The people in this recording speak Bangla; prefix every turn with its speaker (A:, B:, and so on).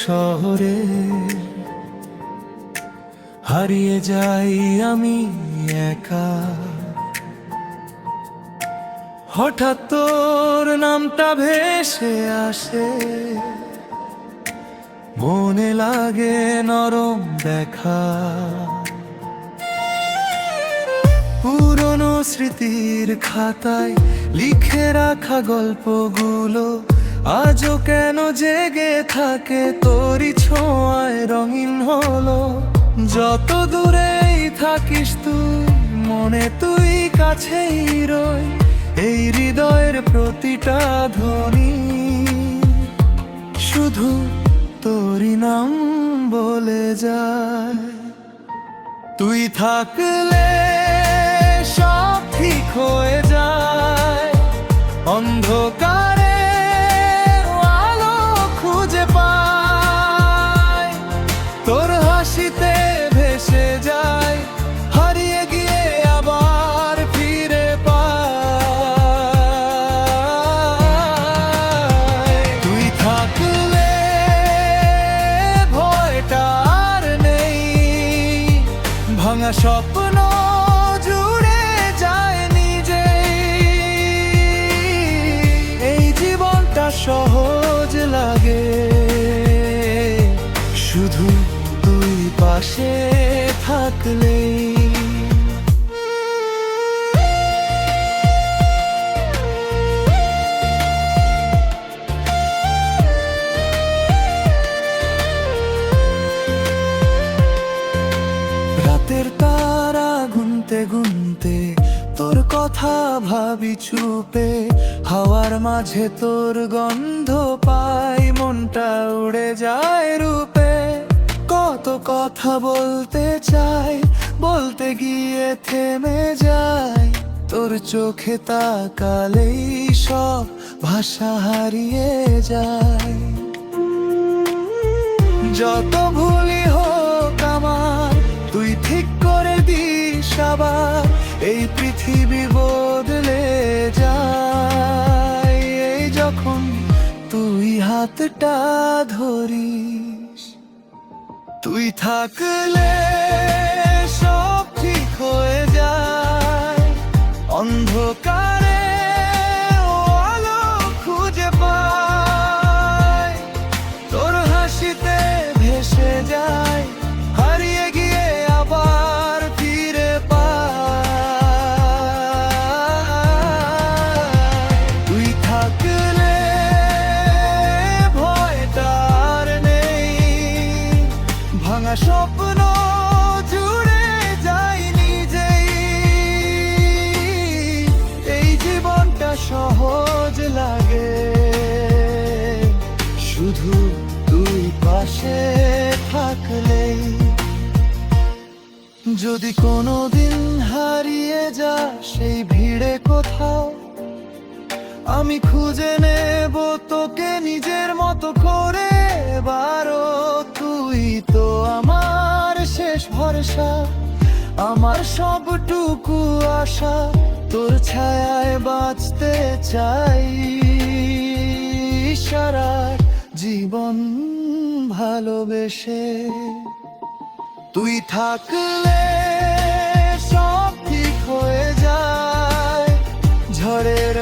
A: শহরে হারিয়ে যাই আমি একা। হঠাৎ তোর নামটা ভেসে আসে, মনে লাগে নরম দেখা। পুরনো স্মৃতির খাতায় লিখে রাখা গল্পগুলো আজও কেন জেগে থাকে তোরই ছোঁয়ায় রঙিন হলো। যত দূরেই থাকিস তুই, মনে তুই কাছেই রই। এই হৃদয়ের প্রতিটা ধ্বনি শুধু তোরই নাম বলে যায়। তুই থাকলে সব ঠিক হয়ে যায়, অন্ধকারে আলো খুঁজে পায়। তোর হাসিতে ভেসে যায়, হারিয়ে গিয়ে আবার ফিরে পায়। তুই থাকলে ভয়টা আর নেই, ভাঙা স্বপ্ন জুড়ে যায় নিজেই। এই জীবনটা সহজ লাগে শুধু তুই পাশে থাকলেই। রাতের তারা গুনতে গুনতে তোর কথা ভাবি চুপে। হাওয়ার মাঝে তোর গন্ধ পাই, মনটা উড়ে যায় রূপে। কত কথা বলতে চাই, বলতে গিয়ে থেমে যায়। তোর চোখে তাকালেই সব ভাষা হারিয়ে যায়। যত ভুলই হোক আমার, তুই ঠিক করে দিস আবার। এই পৃথিবী বদলে যায় এই যখন তুই হাতটা ধরিস। তুই থাকলে সব ঠিক হয়ে যায়, অন্ধকারে আলো খুঁজে পায়। তোর হাসিতে ভেসে যায়, হারিয়ে গিয়ে আবার ফিরে পায়। তুই থাকলে ভয়টা আর নেই, ভাঙা স্বপ্ন জুড়ে যায় নিজেই। এই জীবনটা সহজ লাগে শুধু তুই পাশে থাকলেই। যদি কোনোদিন হারিয়ে যা সেই ভিড়ে কোথাও, আমি খুঁজে নেব তোকে নিজের মতো করে বারো। তুই তো আমার শেষ ভরসা, আমার সবটুকু আশা। তোর ছায়ায় বাঁচতে চাই সারা জীবন ভালোবেসে। তুই থাকলে সব ঠিক হয়ে যায়, ঝড়ের